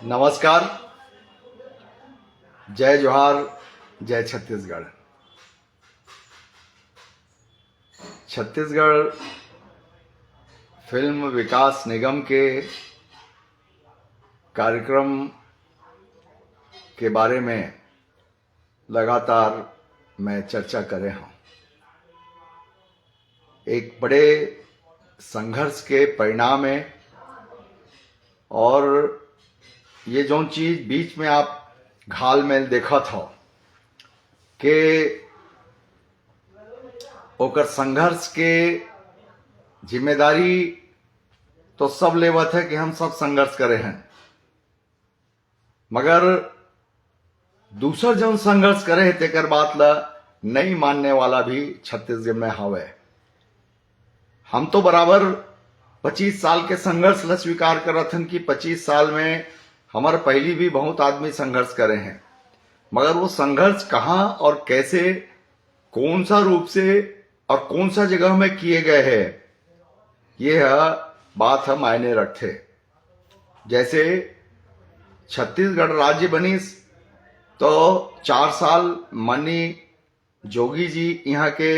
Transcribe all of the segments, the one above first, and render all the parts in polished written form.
नमस्कार। जय जोहार, जय छत्तीसगढ़। छत्तीसगढ़ फिल्म विकास निगम के कार्यक्रम के बारे में लगातार मैं चर्चा कर रहा हूं। एक बड़े संघर्ष के परिणाम है और ये जो चीज बीच में आप घाल मेल देखा था कि ओकर संघर्ष के जिम्मेदारी तो सब लेवत है कि हम सब संघर्ष करे हैं, मगर दूसर जो संघर्ष करे है तेकर बात ला नहीं मानने वाला भी छत्तीसगढ़ में हवे। हम तो बराबर 25 साल के संघर्ष ला स्वीकार करत हन कि 25 साल में हमारे पहली भी बहुत आदमी संघर्ष करे हैं, मगर वो संघर्ष कहाँ और कैसे, कौन सा रूप से और कौन सा जगह में किए गए हैं, ये बात हम मायने रखते। जैसे छत्तीसगढ़ राज्य बनीस तो 4 साल माननीय जोगी जी यहाँ के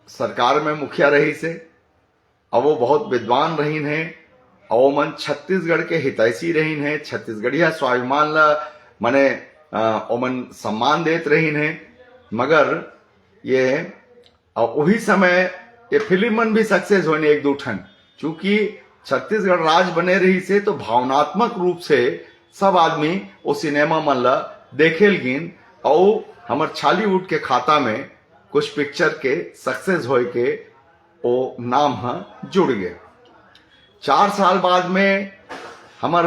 सरकार में मुखिया रही से। अब वो बहुत विद्वान रही हैं और मन छत्तीसगढ़ के हितैषी रही हैं, छत्तीसगढ़िया स्वाभिमान ला मने ओमन सम्मान देत रही हैं। मगर ये वही समय ये फिल्म मन भी सक्सेस होने एक दो ठन, चूंकि छत्तीसगढ़ राज बने रही से तो भावनात्मक रूप से सब आदमी वो सिनेमा मन ला देखेल गिन और हमार छालीवुड के खाता में कुछ पिक्चर के सक्सेस होए के वो नाम जुड़ गए। 4 साल बाद में हमार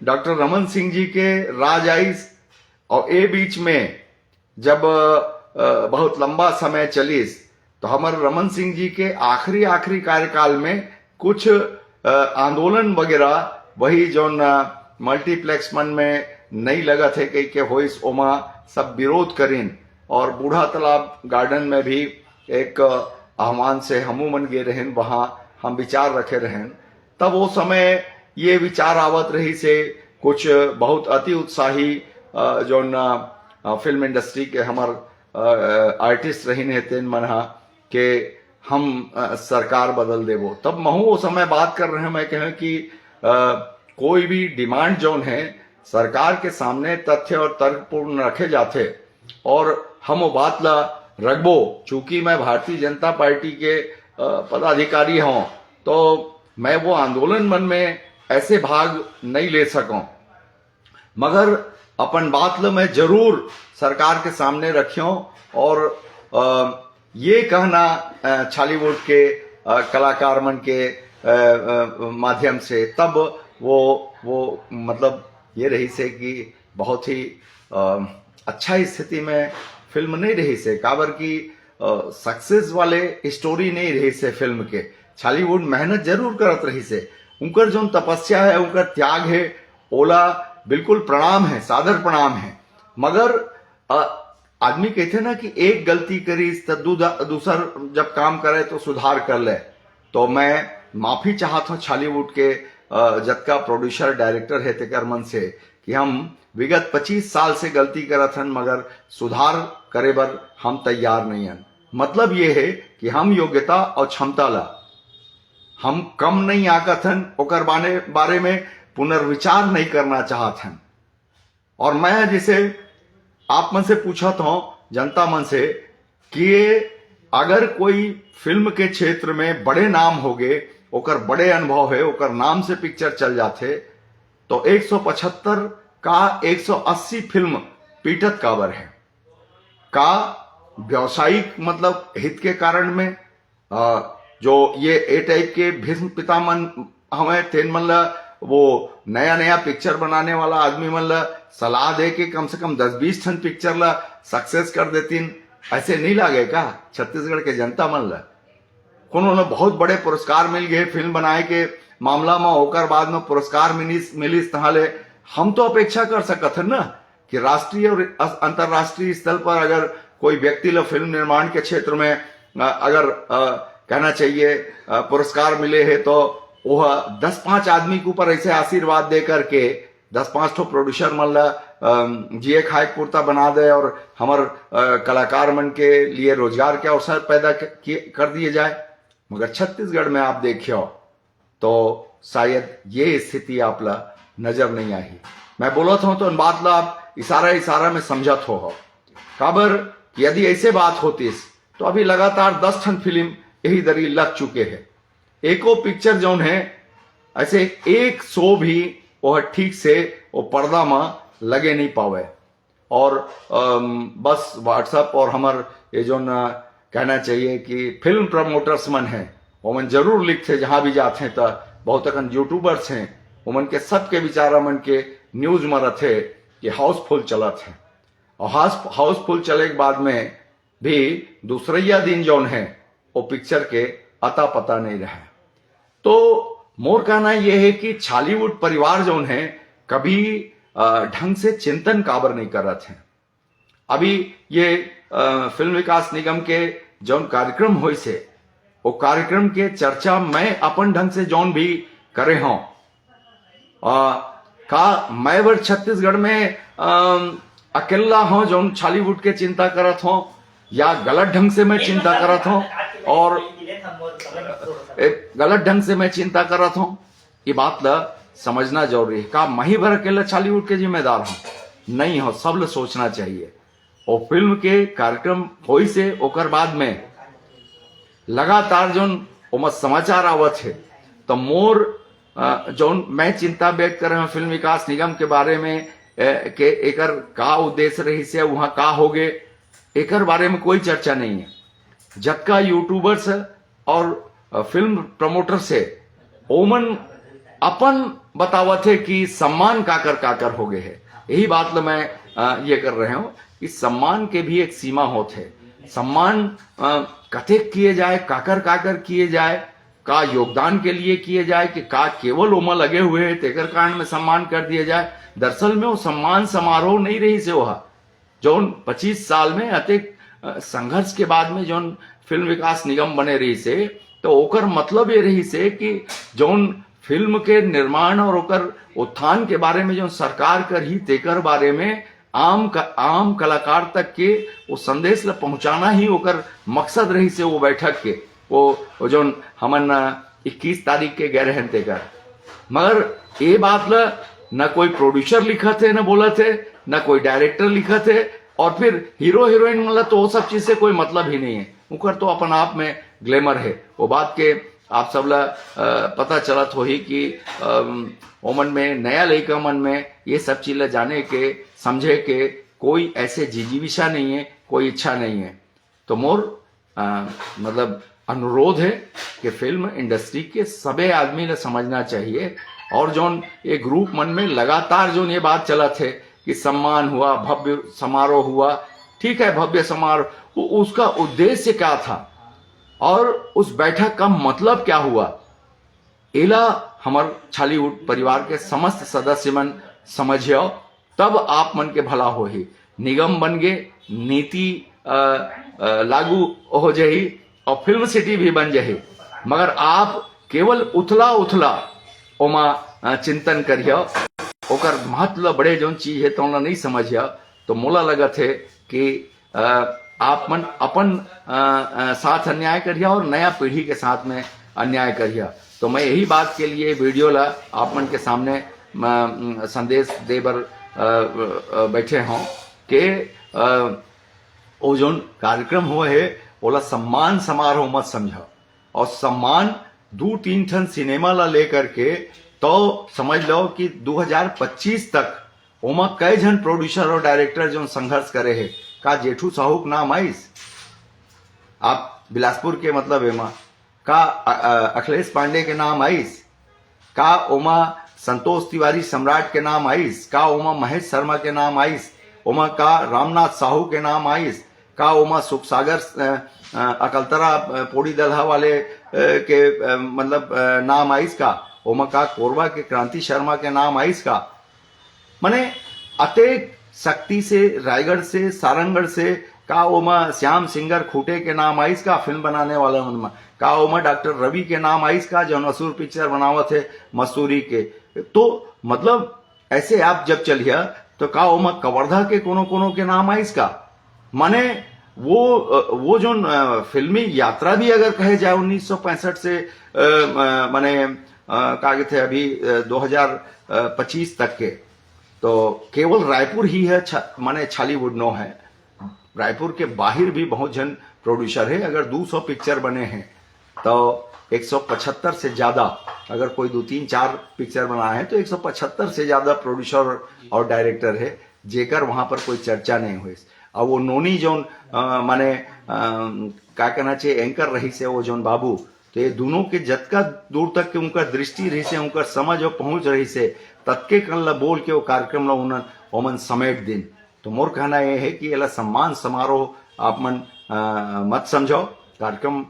डॉक्टर रमन सिंह जी के राज आइस और ए बीच में जब बहुत लंबा समय चलीस तो हमारे रमन सिंह जी के आखिरी कार्यकाल में कुछ आंदोलन वगैरह वही जो मल्टीप्लेक्स मन में नहीं लगा थे कई के होइस ओमा सब विरोध करीन और बूढ़ा तालाब गार्डन में भी एक आह्वान से हमू मन गे रहें, वहां हम विचार रखे रहें। तब वो समय ये विचार आवत रही से कुछ बहुत अति उत्साही जो फिल्म इंडस्ट्री के हमार आर्टिस्ट रही ने तेन मन के हम सरकार बदल देवो। तब महू वो समय बात कर रहे हैं, मैं कहें कि कोई भी डिमांड जोन है सरकार के सामने तथ्य और तर्कपूर्ण रखे जाते और हम वो बात ला रखबो। चूंकि मैं भारतीय जनता पार्टी के पदाधिकारी हूं तो मैं वो आंदोलन मन में ऐसे भाग नहीं ले सकूं, मगर अपन बात लो मैं जरूर सरकार के सामने रखियो और ये कहना छालीवुड के कलाकार मन के माध्यम से तब वो मतलब ये रही से कि बहुत ही अच्छा स्थिति में फिल्म नहीं रही से, काबर की सक्सेस वाले स्टोरी नहीं रही से। फिल्म के छालीवुड मेहनत जरूर करत रही से, उनकर जो तपस्या है, उनका त्याग है, ओला बिल्कुल प्रणाम है, सादर प्रणाम है। मगर आदमी कहते ना कि एक गलती करी तो दूसर जब काम करे तो सुधार कर ले। तो मैं माफी चाहता हूं छालीवुड के जतका प्रोड्यूसर डायरेक्टर है तेकर मन से कि हम विगत 25 साल से गलती करत हन, मगर सुधार करे बर हम तैयार नहीं हन। मतलब ये है कि हम योग्यता और क्षमता ला हम कम नहीं आकत हन, ओकर बारे में पुनर्विचार नहीं करना चाहत हन। और मैं जिसे आप मन से पूछत हूं, जनता मन से, कि अगर कोई फिल्म के क्षेत्र में बड़े नाम हो गए, ओकर बड़े अनुभव है, ओकर नाम से पिक्चर चल जाते, तो 175 का 180 फिल्म पीटत काबर है का व्यावसायिक मतलब हित के कारण में जो ये ए टाइप के भीष्म पितामह हमें तेन मन ला वो नया पिक्चर बनाने वाला आदमी मन ला सलाह दे के कम से कम 10-20 ठन पिक्चर ला सक्सेस कर देतीन। ऐसे नहीं लागे का छत्तीसगढ़ के जनता मन ला कोनो बहुत बड़े पुरस्कार मिल गए फिल्म बनाए के मामला में, होकर बाद में पुरस्कार मिलिस तहाले हम तो अपेक्षा कर सकत है ना कि राष्ट्रीय और अंतर्राष्ट्रीय स्तर पर अगर कोई व्यक्ति ला फिल्म निर्माण के क्षेत्र में अगर कहना चाहिए पुरस्कार मिले हैं तो वह 10-5 आदमी के ऊपर ऐसे आशीर्वाद दे करके 10-5 ठो प्रोड्यूसर मन ला जिए खाए कुर्ता बना दे और हमार कलाकार मन के लिए रोजगार के अवसर पैदा कर दिए जाए। मगर छत्तीसगढ़ में आप देखियो तो शायद ये स्थिति आप ला नजर नहीं आई। मैं बोलत हूं तो बात ला आप इशारा में समझत हो काबर यदि ऐसे बात होती तो अभी लगातार 10 ठन फिल्म यही दरी लग चुके हैं। एको पिक्चर जौन है ऐसे एक शो भी वह ठीक से वो पर्दा में लगे नहीं पावे और बस व्हाट्सएप और हमार ये जो कहना चाहिए कि फिल्म प्रमोटर्स मन है वो मन जरूर लिखते जहां भी जाते हैं तो बहुत अकन यूट्यूबर्स हैं वो मन के सबके विचारा मन के न्यूज में रहते कि हाउसफुल चलत है और हाउसफुल चले के बाद में भी दूसरैया दिन जौन है वो पिक्चर के अता पता नहीं रहा। तो मोर कहना यह है कि छालीवुड परिवार जौन है कभी ढंग से चिंतन काबर नहीं कर रहे थे। अभी ये फिल्म विकास निगम के जौन कार्यक्रम हुए से वो कार्यक्रम के चर्चा मैं अपन ढंग से जौन भी करे हूं का मैं वर छत्तीसगढ़ में अकेला हूं जौन छालीवुड के चिंता करत हूं या गलत ढंग से मैं चिंता करत हूं और गलत ढंग से मैं चिंता करत हूं ये बात ला समझना जरूरी है। का मैं ही भर अकेला छालीवुड के जिम्मेदार हूं नहीं हो, सब लोग सोचना चाहिए। और फिल्म के कार्यक्रम होई से ओकर बाद में लगातार जोन ओमा समाचार आवत है तो मोर जोन मैं चिंता व्यक्त कर रहा हूं फिल्म विकास निगम के बारे में के एकर का उद्देश्य रही से वहां का हो गए एकर बारे में कोई चर्चा नहीं है। जबका यूट्यूबर्स और फिल्म प्रमोटर से ओमन अपन बतावत है कि सम्मान काकर हो गए है। यही बात लो मैं ये कर रहे हूं कि सम्मान के भी एक सीमा होते है। सम्मान कथेक किए जाए काकर किए जाए का योगदान के लिए किए जाए कि का केवल ओमा लगे हुए है तेकर कारण में सम्मान कर दिया जाए। दरअसल में वो सम्मान समारोह नहीं रही से वह जौन 25 साल में अतिक संघर्ष के बाद में जौन फिल्म विकास निगम बने रही से तो ओकर मतलब ये रही से कि जौन फिल्म के निर्माण और ओकर उत्थान के बारे में जो सरकार कर ही तेकर बारे में आम कलाकार तक के वो संदेश ला पहुंचाना ही ओकर मकसद रही से वो बैठक के वो जो हमन 21 तारीख के गए रहन तेकर। मगर ये बात ला न कोई प्रोड्यूसर लिखा थे न बोला थे न कोई डायरेक्टर लिखा थे और फिर हीरो हीरोइन मतलब तो वो सब चीज से कोई मतलब ही नहीं है। उनकर तो अपन आप में ग्लैमर है वो बात के आप सब ला पता चलत हो ही कि ओमन में नया लड़का मन में ये सब चीज ला जाने के समझे के कोई ऐसे जिजीविषा नहीं है, कोई इच्छा नहीं है। तो मोर मतलब अनुरोध है कि फिल्म इंडस्ट्री के सभी आदमी ने समझना चाहिए और जोन ये ग्रुप मन में लगातार जोन ये बात चला थे कि सम्मान हुआ भव्य समारोह हुआ, ठीक है भव्य समारोह, उसका उद्देश्य क्या था और उस बैठक का मतलब क्या हुआ एला हमार छालीवुड परिवार के समस्त सदस्य मन समझियो तब आप मन के भला हो ही। निगम बन गए, नीति लागू हो जाही और फिल्म सिटी भी बन जाही, मगर आप केवल उथला ओमा चिंतन करियो ओकर महत्व बड़े जो चीज है तो नहीं समझिया। तो मोला लगत है कि आप मन अपन साथ अन्याय करिया और नया पीढ़ी के साथ में अन्याय करिया। तो मैं यही बात के लिए वीडियो ला आप मन के सामने संदेश दे बर बैठे हों कि वो जो कार्यक्रम हुआ है ओला सम्मान समारोह मत समझो और सम्मान 2-3 ठन सिनेमा ला लेकर के तो समझ लो कि 2025 तक ओमा कई जन प्रोड्यूसर और डायरेक्टर जो संघर्ष करे है। का जेठू साहू का नाम आइस आप बिलासपुर के मतलब एमा का अखिलेश पांडे के नाम आइस का ओमा संतोष तिवारी सम्राट के नाम आइस का ओमा महेश शर्मा के नाम आइस ओमा का रामनाथ साहू के नाम आइस का ओमा सुख सागर अकलतरा पोड़ी दलहा वाले के मतलब नाम आइस का ओमा का कोरबा के क्रांति शर्मा के नाम आइस का। माने अतेक शक्ति से रायगढ़ से सारंगढ़ से का ओमा श्याम सिंगर खूटे के नाम आइस का फिल्म बनाने वाला मन में, का ओमा डॉक्टर रवि के नाम आइस का जौन असुर पिक्चर बनावत है मसूरी के। तो मतलब ऐसे आप जब चलिए तो का ओमा कवर्धा के कोनो कोनो के नाम आइस का, माने वो जो फिल्मी यात्रा भी अगर कहे जाए 1965 से माने का कहते अभी 2025 तक के, तो केवल रायपुर ही है माने छालीवुड नो है। रायपुर के बाहर भी बहुत जन प्रोड्यूसर है। अगर 200 पिक्चर बने हैं तो 175 से ज्यादा, अगर कोई 2-3-4 पिक्चर बना है तो 175 से ज्यादा प्रोड्यूसर और डायरेक्टर है, जेकर वहां पर कोई चर्चा नहीं हुई। और वो नोनी जोन माने क्या कहना चाहिए एंकर रही से वो जोन बाबू, तो ये दोनों के जतका दूर तक के उनका दृष्टि रही से, उनका समझ और पहुंच रही से तत्के कल बोल के वो कार्यक्रम ला ओमन समेट दिन। तो मोर कहना यह है कि ये सम्मान समारोह आप मन मत समझो। कार्यक्रम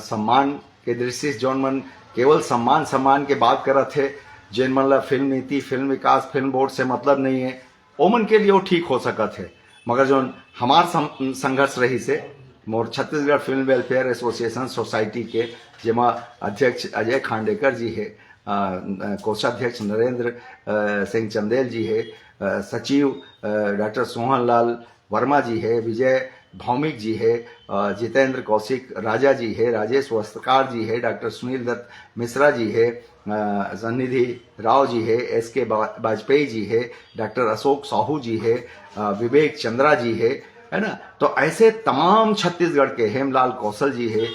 सम्मान के दृष्टि से जौन मन केवल सम्मान के बात करत है, जिन मन ला फिल्म नीति, फिल्म विकास, फिल्म बोर्ड से मतलब नहीं है, ओमन के लिए वो ठीक हो सकत है। मगर जो हमार संघर्ष रही से मोर Chhattisgarh film welfare association society के, जेमा अध्यक्ष अजय खांडेकर जी है, कोषाध्यक्ष नरेंद्र सिंह चंदेल जी है, सचिव डॉक्टर सोहन लाल वर्मा जी है, विजय भौमिक जी है, जितेंद्र कौशिक राजा जी है, राजेश वस्त्रकार जी है, डॉक्टर सुनील दत्त मिश्रा जी है, सन्निधि राव जी है, एस.के. वाजपेयी जी है, डॉक्टर अशोक साहू जी है, विवेक चंद्रा जी है ना। तो ऐसे तमाम छत्तीसगढ़ के, हेमलाल कौशल जी है,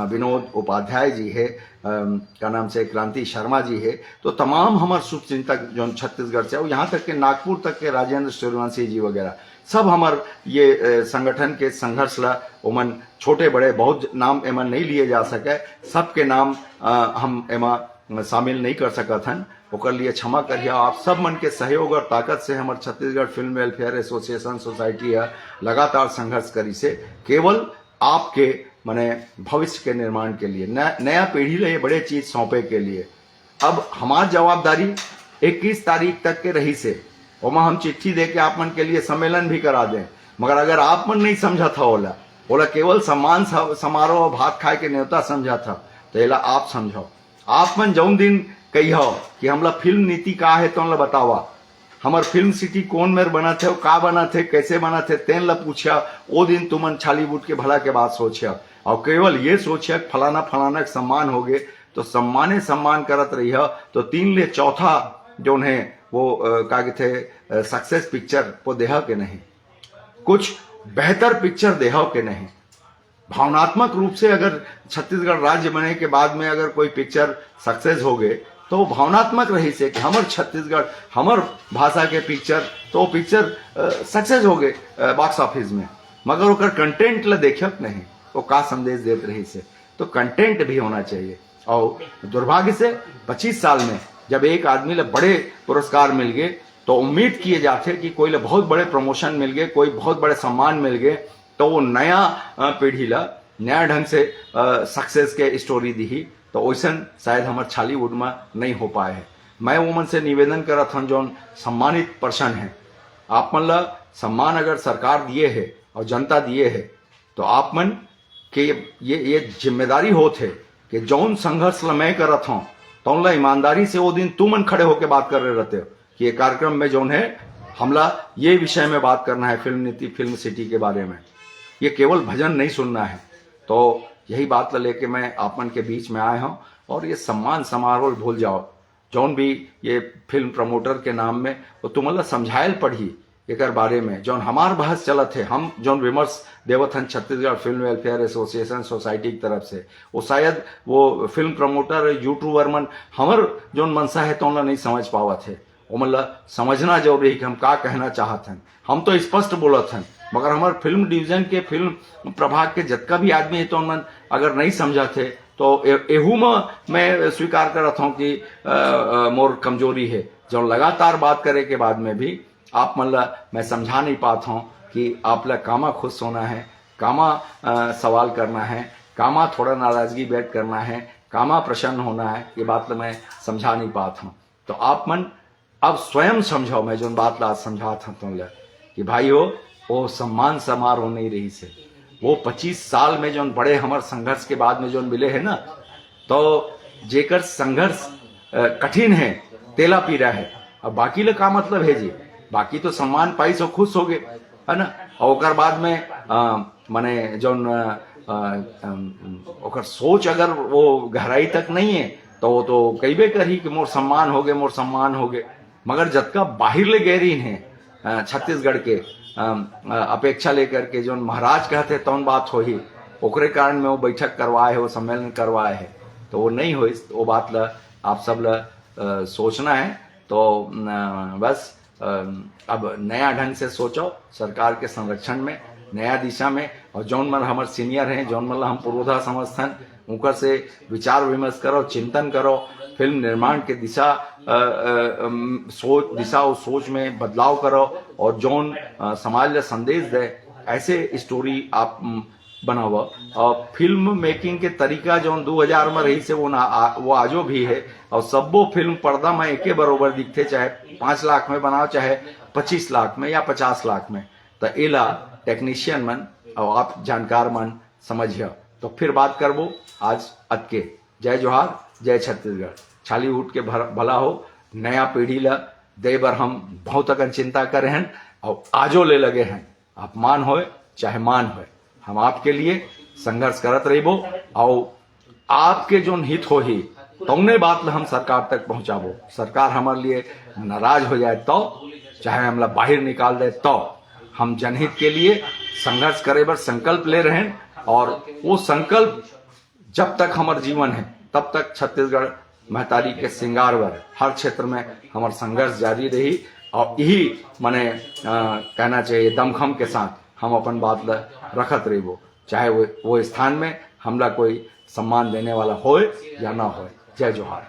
विनोद उपाध्याय जी है, का नाम से क्रांति शर्मा जी है। तो तमाम हमारे शुभचिंतक जो छत्तीसगढ़ से, और यहाँ तक के नागपुर तक के राजेंद्र सूर्यवंशी जी वगैरह, सब हमार ये संगठन के संघर्ष ला ओमन छोटे बड़े बहुत नाम एमन नहीं लिए जा सके, सबके नाम हम एमा शामिल नहीं कर सकत हन। ओकर लिए क्षमा करिए। आप सब मन के सहयोग और ताकत से हमारे Chhattisgarh film welfare association society है लगातार संघर्ष करी से केवल आपके माने भविष्य के निर्माण के लिए, नया पीढ़ी ले ये बड़े चीज सौंपे के लिए। अब हमारी जवाबदारी 21 तारीख तक के रही से ओमा हम चिट्ठी दे के आप मन के लिए सम्मेलन भी करा दें, मगर अगर आप मन नहीं समझा था ओला केवल सम्मान समारोह भात खाए के न्योता समझा था, तो एला आप समझो। आप मन जौन दिन कहियो कि हमला फिल्म नीति का है तो हमला बतावा, हमार फिल्म सिटी कौन मेर बना थे, का बना थे, कैसे बना थे, तेन ला पूछा। ओ दिन तुमन छालीवुड के भला के बात सोचा और केवल ये सोचा फलाना फलाना के सम्मान हो गए, तो सम्मान करत रही है। तो 3 ले चौथा जो है वो का थे सक्सेस पिक्चर वो देहा के नहीं, कुछ बेहतर पिक्चर देहा के नहीं। भावनात्मक रूप से अगर छत्तीसगढ़ राज्य बने के बाद में अगर कोई पिक्चर सक्सेस हो गए तो वो भावनात्मक रही से कि हमार छत्तीसगढ़ हमार भाषा के पिक्चर, तो पिक्चर सक्सेस हो गए बॉक्स ऑफिस में, मगर ओकर कंटेंट ला देखक नहीं, वो का संदेश देते रही से। तो कंटेंट भी होना चाहिए। और दुर्भाग्य से 25 साल में जब एक आदमी ले बड़े पुरस्कार मिल गए, तो उम्मीद किए जाते कि कोई ले बहुत बड़े प्रमोशन मिल गए, कोई बहुत बड़े सम्मान मिल गए, तो वो नया पीढ़ी ला नया ढंग से सक्सेस के स्टोरी दी। तो वैसन शायद हमारे छालीवुड में नहीं हो पाए है। मैं वो से निवेदन करत हूँ जो सम्मानित पर्सन है, आप मन ला सम्मान अगर सरकार दिए है और जनता दिए है, तो आप मन के ये जिम्मेदारी होते कि जौन संघर्ष ला मैं करत हूँ तो ला ईमानदारी से वो दिन तुमन खड़े होकर बात कर रहे रहते हो कि ये कार्यक्रम में जौन है हमला ये विषय में बात करना है, फिल्म नीति, फिल्म सिटी के बारे में। ये केवल भजन नहीं सुनना है। तो यही बात लेके मैं आप मन के बीच में आया हूँ। और ये सम्मान समारोह भूल जाओ, जौन भी ये फिल्म प्रमोटर के नाम में वो तुम्हारा समझायल पढ़ी एक बारे में जौन हमार बहस चलत है, हम जौन विमर्श देवत हन Chhattisgarh film welfare association society की तरफ से, वो शायद वो फिल्म प्रमोटर यूट्यूबर मन हमार जौन मनसा है तो नहीं समझ पावत है। वो मतलब समझना जरूरी है कि हम का कहना चाहत हन। हम तो स्पष्ट बोलत हन, मगर हमारे फिल्म डिवीजन के फिल्म प्रभाग के जतका भी आदमी है तो उन अगर नहीं समझा थे तो एहू में मैं स्वीकार करत हूँ कि मोर कमजोरी है, जो लगातार बात करे के बाद में भी आप मतलब मैं समझा नहीं पाता हूँ कि आप ला कामा खुश होना है, कामा सवाल करना है, कामा थोड़ा नाराजगी व्यक्त करना है, कामा प्रसन्न होना है, ये बात तो मैं समझा नहीं पाता हूँ। तो आप मन अब स्वयं समझो मैं जो बात ला समझा था तुम कि भाई हो वो सम्मान समारोह नहीं रही से। वो 25 साल में जो बड़े हमार संघर्ष के बाद में जो मिले है ना, तो जेकर संघर्ष कठिन है तेला पीरा है। अब बाकी ले का मतलब है जी, बाकी तो सम्मान पाई सो खुश हो गए है ना। और ओकर बाद में माने जौन ओकर सोच अगर वो गहराई तक नहीं है तो वो तो कईबे करी कि मोर सम्मान हो गए, मोर सम्मान हो गए। मगर जतका बाहर ले गहरीन है छत्तीसगढ़ के अपेक्षा लेकर के जो महाराज कहते तौन बात हो ही, ओकरे कारण में वो बैठक करवाए है, वो सम्मेलन करवाए है, तो वो नहीं हो। वो बात ला आप सब ला सोचना है। तो बस अब नया ढंग से सोचो सरकार के संरक्षण में, नया दिशा में। और जौन मन हमारे सीनियर हैं, जौन मन हम पूर्वधा समर्थन, उनकर से विचार विमर्श करो, चिंतन करो, फिल्म निर्माण के दिशा और सोच में बदलाव करो, और जौन समाज ला संदेश दे ऐसे स्टोरी आप बनाओ। और फिल्म मेकिंग के तरीका जो 2000 में रही से वो आजो भी है। और सबो फिल्म पर्दा में एके बरोबर दिखते, चाहे 5 लाख में बनाओ, चाहे 25 लाख में या 50 लाख में। तो एला टेक्नीशियन मन और आप जानकार मन समझिए। तो फिर बात करबो आज अतके। जय जोहार, जय छत्तीसगढ़। छाली उठ के भला हो। नया पीढ़ी ला दे बर हम बहुत अकन चिंता करे हैं और आजो ले लगे हैं। अपमान होए चाहे मान होए, हम आपके लिए संघर्ष करत रहिबो। और आपके जो हित हो ही तौने बात हम सरकार तक पहुंचाबो। सरकार हमारे लिए नाराज हो जाए तो, चाहे हमला बाहर निकाल दे तो, हम जनहित के लिए संघर्ष करे बर संकल्प ले रहे हैं। और वो संकल्प जब तक हमारे जीवन है तब तक छत्तीसगढ़ महतारी के श्रृंगार बर हर क्षेत्र में हमारा संघर्ष जारी रही। और यही मने कहना चाहिए दमखम के साथ हम अपन बात रखत रहिबो, चाहे वो स्थान में हमला कोई सम्मान देने वाला होए या ना होए। जय जोहार।